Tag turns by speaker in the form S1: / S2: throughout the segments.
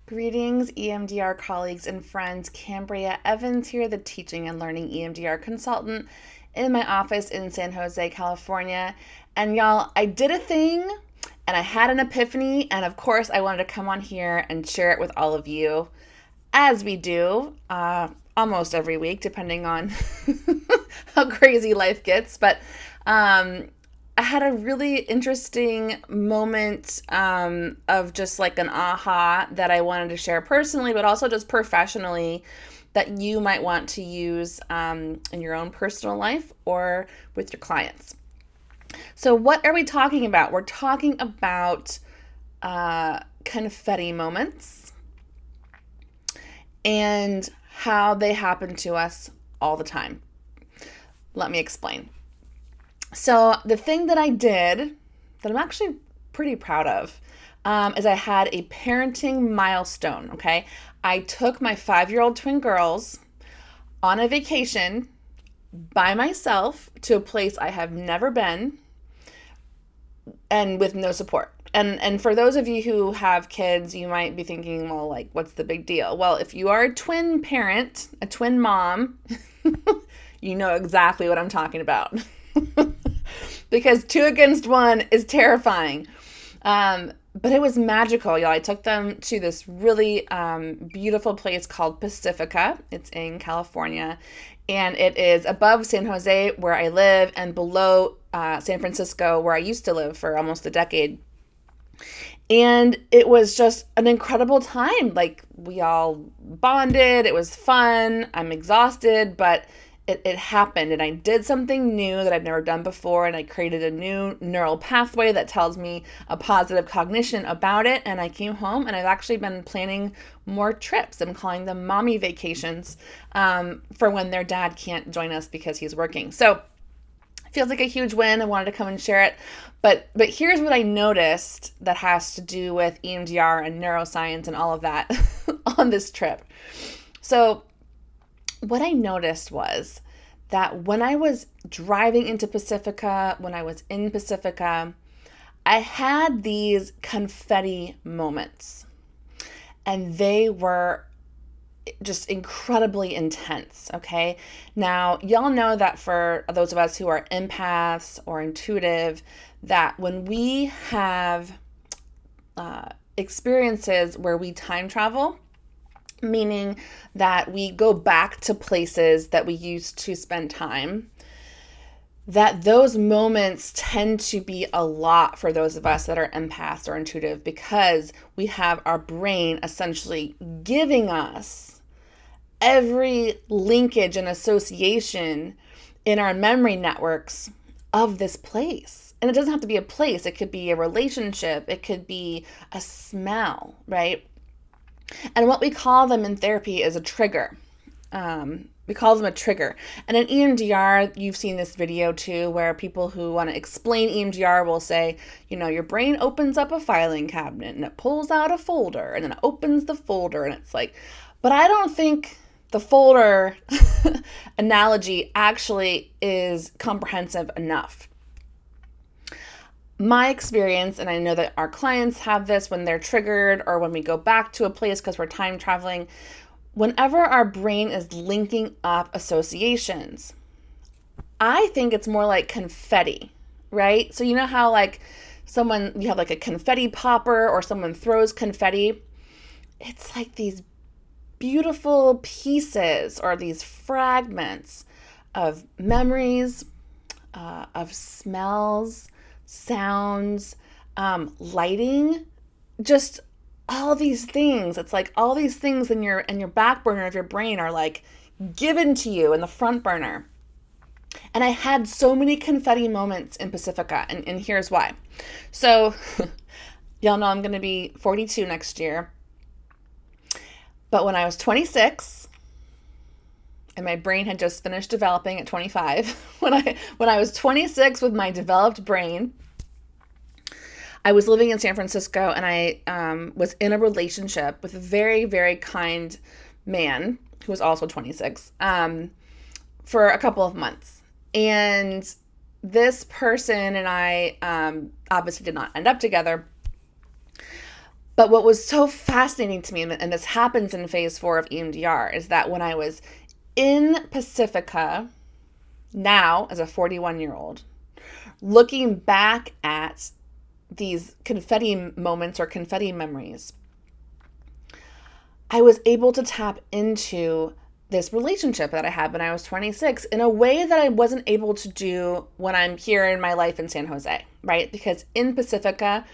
S1: Greetings, EMDR colleagues and friends. Kambria Evans here, the teaching and learning EMDR consultant in my office in San Jose, California. And y'all, I did a thing and I had an epiphany. And of course, I wanted to come on here and share it with all of you, as we do almost every week, depending on how crazy life gets. But I had a really interesting moment of just like an aha that I wanted to share personally, but also just professionally that you might want to use in your own personal life or with your clients. So, what are we talking about? We're talking about confetti moments and how they happen to us all the time. Let me explain. So the thing that I did that I'm actually pretty proud of is I had a parenting milestone, okay? I took my 5-year-old twin girls on a vacation by myself to a place I have never been and with no support. And for those of you who have kids, you might be thinking, well, like, what's the big deal? Well, if you are a twin parent, a twin mom, you know exactly what I'm talking about. Because 2 against 1 is terrifying. But it was magical, y'all. I took them to this really beautiful place called Pacifica. It's in California. And it is above San Jose, where I live, and below San Francisco, where I used to live for almost a decade. And it was just an incredible time. Like, we all bonded. It was fun. I'm exhausted, but it happened, and I did something new that I've never done before, and I created a new neural pathway that tells me a positive cognition about it, and I came home, and I've actually been planning more trips. I'm calling them mommy vacations for when their dad can't join us because he's working. So it feels like a huge win. I wanted to come and share it, but here's what I noticed that has to do with EMDR and neuroscience and all of that on this trip. So what I noticed was that when I was driving into Pacifica, when I was in Pacifica, I had these confetti moments, and they were just incredibly intense, okay? Now, y'all know that for those of us who are empaths or intuitive, that when we have experiences where we time travel, meaning that we go back to places that we used to spend time, that those moments tend to be a lot for those of us that are empaths or intuitive, because we have our brain essentially giving us every linkage and association in our memory networks of this place. And it doesn't have to be a place. It could be a relationship. It could be a smell, right? And what we call them in therapy is a trigger. We call them a trigger. And in EMDR, you've seen this video too, where people who want to explain EMDR will say, you know, your brain opens up a filing cabinet and it pulls out a folder and then it opens the folder. And it's like, but I don't think the folder analogy actually is comprehensive enough. My experience, and I know that our clients have this when they're triggered or when we go back to a place because we're time traveling, whenever our brain is linking up associations, I think it's more like confetti, right? So you know how like you have like a confetti popper or someone throws confetti? It's like these beautiful pieces or these fragments of memories, of smells, sounds, lighting, just all these things. It's like all these things in your back burner of your brain are like given to you in the front burner. And I had so many confetti moments in Pacifica, and here's why. So y'all know I'm going to be 42 next year. But when I was 26, and my brain had just finished developing at 25. When I was 26 with my developed brain, I was living in San Francisco, and I was in a relationship with a very, very kind man who was also 26 for a couple of months. And this person and I obviously did not end up together. But what was so fascinating to me, and this happens in phase 4 of EMDR, is that when I was in Pacifica, now as a 41-year-old, looking back at these confetti moments or confetti memories, I was able to tap into this relationship that I had when I was 26 in a way that I wasn't able to do when I'm here in my life in San Jose, right? Because in Pacifica,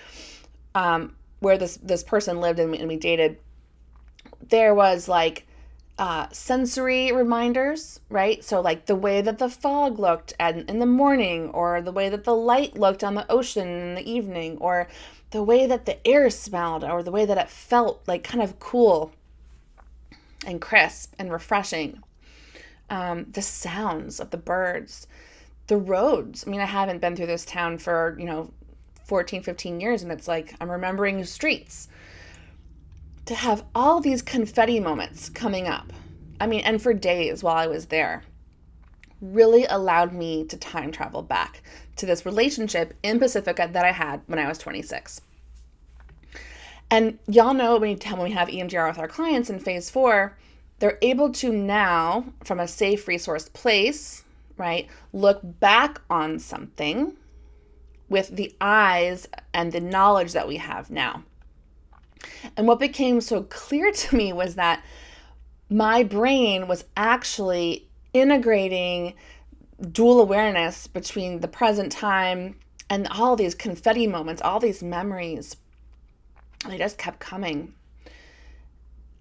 S1: where this person lived and we dated, there was like sensory reminders, right? So like the way that the fog looked in the morning, or the way that the light looked on the ocean in the evening, or the way that the air smelled, or the way that it felt like kind of cool and crisp and refreshing. The sounds of the birds, the roads. I mean, I haven't been through this town for, 14, 15 years, and it's like I'm remembering streets. To have all these confetti moments coming up, and for days while I was there, really allowed me to time travel back to this relationship in Pacifica that I had when I was 26. And y'all know when we have EMDR with our clients in phase 4, they're able to now, from a safe resource place, right, look back on something with the eyes and the knowledge that we have now. And what became so clear to me was that my brain was actually integrating dual awareness between the present time and all these confetti moments, all these memories. They just kept coming.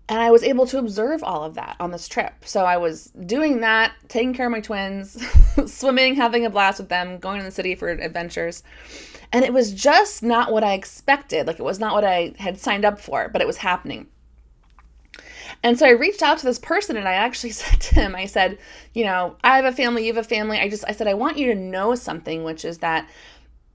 S1: And I was able to observe all of that on this trip. So I was doing that, taking care of my twins, swimming, having a blast with them, going to the city for adventures. And it was just not what I expected. Like, it was not what I had signed up for, but it was happening. And so I reached out to this person, and I actually said to him, I said, I have a family, you have a family. I said, I want you to know something, which is that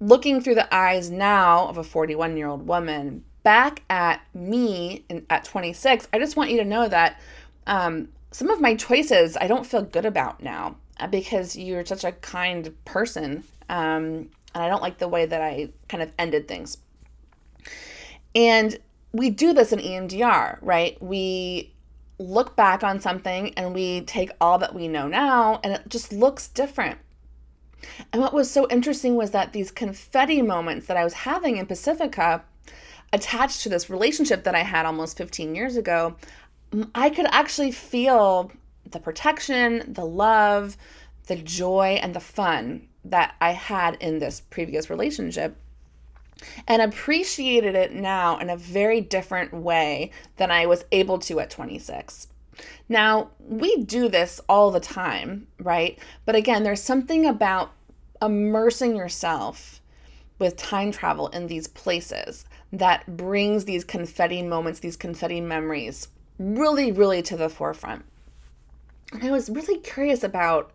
S1: looking through the eyes now of a 41-year-old woman back at me at 26, I just want you to know that some of my choices I don't feel good about now because you're such a kind person. And I don't like the way that I kind of ended things. And we do this in EMDR, right? We look back on something and we take all that we know now, and it just looks different. And what was so interesting was that these confetti moments that I was having in Pacifica, attached to this relationship that I had almost 15 years ago, I could actually feel the protection, the love, the joy, and the fun that I had in this previous relationship, and appreciated it now in a very different way than I was able to at 26. Now, we do this all the time, right? But again, there's something about immersing yourself with time travel in these places that brings these confetti moments, these confetti memories really, really to the forefront. And I was really curious about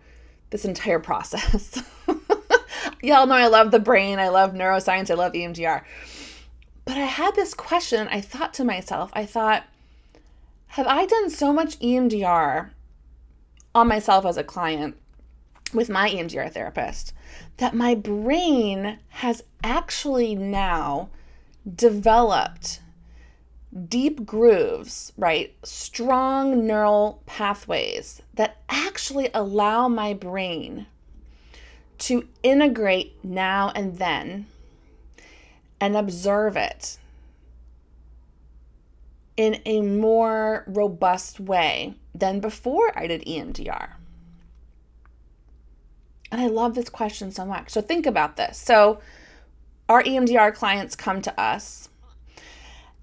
S1: this entire process. Y'all know I love the brain, I love neuroscience, I love EMDR. But I had this question. I thought to myself, have I done so much EMDR on myself as a client with my EMDR therapist that my brain has actually now developed deep grooves, right? Strong neural pathways that actually allow my brain to integrate now and then and observe it in a more robust way than before I did EMDR. And I love this question so much. So think about this. So our EMDR clients come to us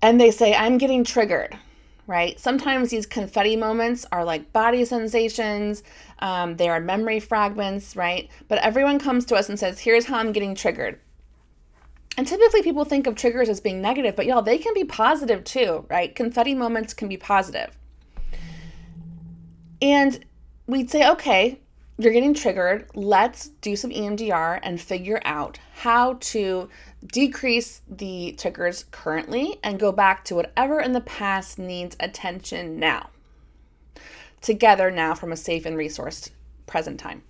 S1: and they say, I'm getting triggered, right? Sometimes these confetti moments are like body sensations. They are memory fragments, right? But everyone comes to us and says, here's how I'm getting triggered. And typically people think of triggers as being negative, but y'all, they can be positive too, right? Confetti moments can be positive. And we'd say, okay, you're getting triggered. Let's do some EMDR and figure out how to decrease the triggers currently and go back to whatever in the past needs attention now. Together now from a safe and resourced present time.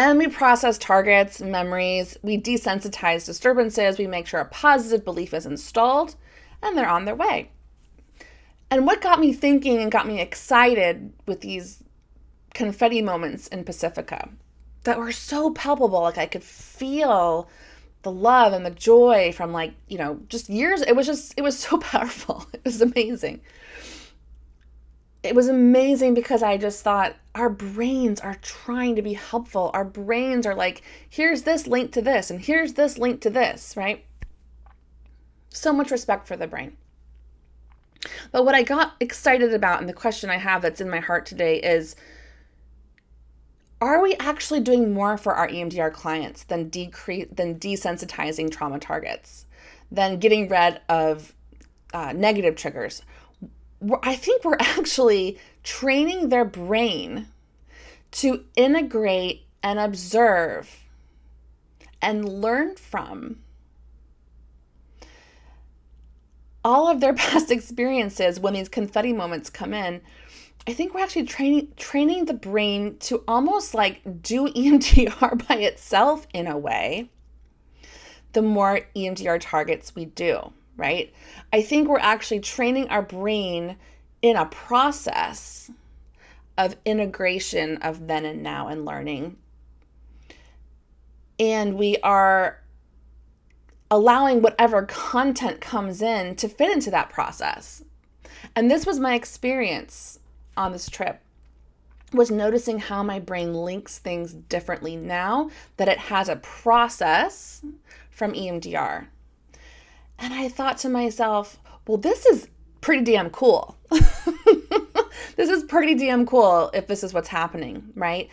S1: And we process targets, memories, we desensitize disturbances, we make sure a positive belief is installed, and they're on their way. And what got me thinking and got me excited with these confetti moments in Pacifica that were so palpable, like I could feel the love and the joy from just years. It was so powerful. It was amazing. It was amazing because I just thought our brains are trying to be helpful. Our brains are like, here's this link to this, and here's this link to this, right? So much respect for the brain. But what I got excited about, and the question I have that's in my heart today is, are we actually doing more for our EMDR clients than desensitizing trauma targets, than getting rid of negative triggers? I think we're actually training their brain to integrate and observe and learn from all of their past experiences when these confetti moments come in. I think we're actually training the brain to almost like do EMDR by itself in a way, the more EMDR targets we do, right? I think we're actually training our brain in a process of integration of then and now and learning. And we are allowing whatever content comes in to fit into that process. And this was my experience on this trip, was noticing how my brain links things differently now that it has a process from EMDR. And I thought to myself, well, this is pretty damn cool. This is pretty damn cool if this is what's happening, right?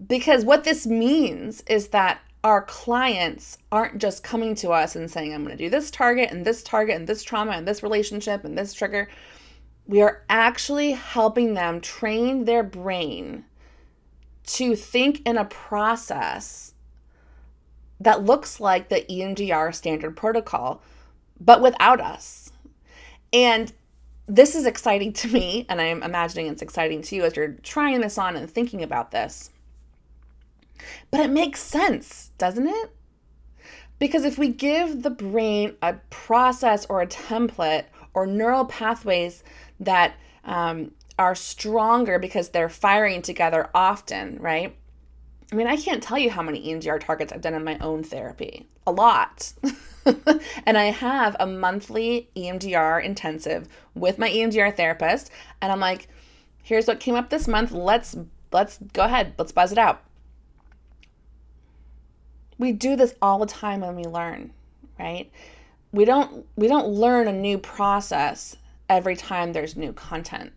S1: Because what this means is that our clients aren't just coming to us and saying, I'm going to do this target and this trauma and this relationship and this trigger. We are actually helping them train their brain to think in a process that looks like the EMDR standard protocol, but without us. And this is exciting to me, and I'm imagining it's exciting to you as you're trying this on and thinking about this. But it makes sense, doesn't it? Because if we give the brain a process or a template or neural pathways that are stronger because they're firing together often, right? I mean, I can't tell you how many EMDR targets I've done in my own therapy. A lot. And I have a monthly EMDR intensive with my EMDR therapist. And I'm like, here's what came up this month. Let's go ahead. Let's buzz it out. We do this all the time when we learn, right? We don't learn a new process every time there's new content,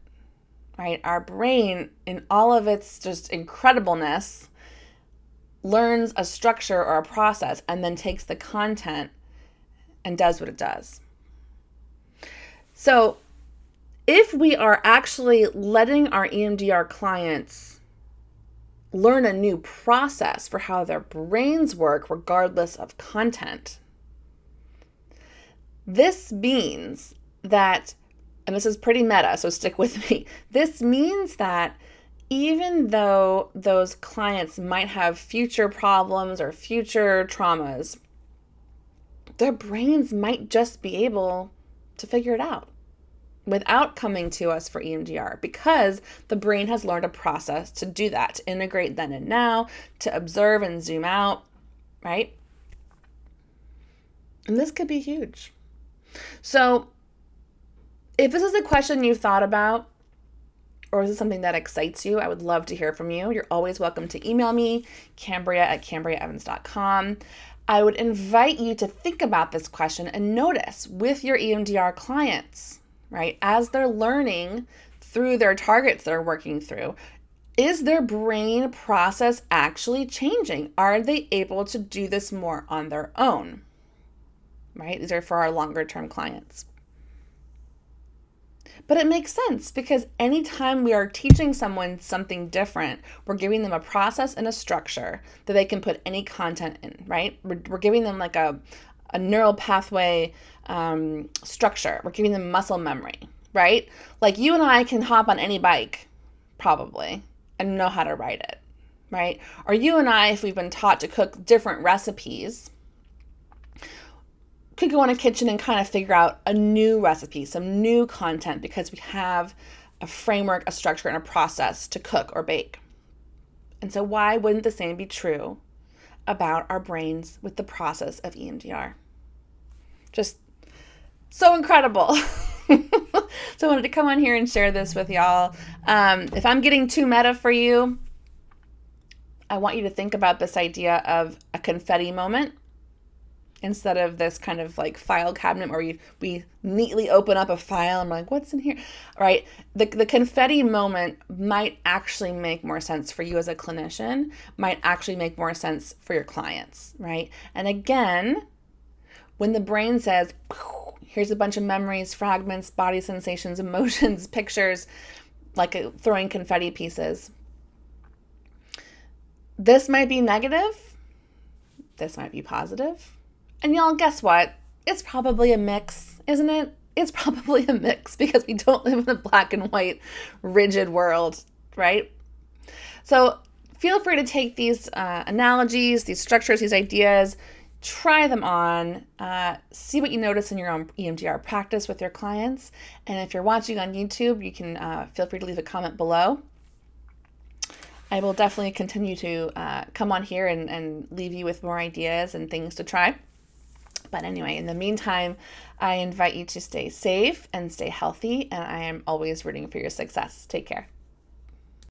S1: right? Our brain, in all of its just incredibleness, learns a structure or a process and then takes the content and does what it does. So if we are actually letting our EMDR clients learn a new process for how their brains work regardless of content, this means that, and this is pretty meta, so stick with me, this means that even though those clients might have future problems or future traumas, their brains might just be able to figure it out without coming to us for EMDR, because the brain has learned a process to do that, to integrate then and now, to observe and zoom out, right? And this could be huge. So if this is a question you've thought about, or is it something that excites you, I would love to hear from you. You're always welcome to email me, Kambria@KambriaEvans.com. I would invite you to think about this question and notice with your EMDR clients, right, as they're learning through their targets they're working through, is their brain process actually changing? Are they able to do this more on their own, right? These are for our longer term clients. But it makes sense because anytime we are teaching someone something different, we're giving them a process and a structure that they can put any content in, right? We're giving them like a neural pathway structure. We're giving them muscle memory, right? Like you and I can hop on any bike, probably, and know how to ride it, right? Or you and I, if we've been taught to cook different recipes, could go in a kitchen and kind of figure out a new recipe, some new content, because we have a framework, a structure, and a process to cook or bake. And so why wouldn't the same be true about our brains with the process of EMDR? Just so incredible. So I wanted to come on here and share this with y'all. If I'm getting too meta for you, I want you to think about this idea of a confetti moment instead of this kind of like file cabinet where we neatly open up a file and we're like, what's in here? All right. The confetti moment might actually make more sense for you as a clinician, might actually make more sense for your clients, right? And again, when the brain says, here's a bunch of memories, fragments, body sensations, emotions, pictures, like throwing confetti pieces, this might be negative, this might be positive. And y'all, guess what? It's probably a mix, isn't it? It's probably a mix because we don't live in a black and white, rigid world, right? So feel free to take these analogies, these structures, these ideas, try them on, see what you notice in your own EMDR practice with your clients. And if you're watching on YouTube, you can feel free to leave a comment below. I will definitely continue to come on here and leave you with more ideas and things to try. But anyway, in the meantime, I invite you to stay safe and stay healthy, and I am always rooting for your success. Take care.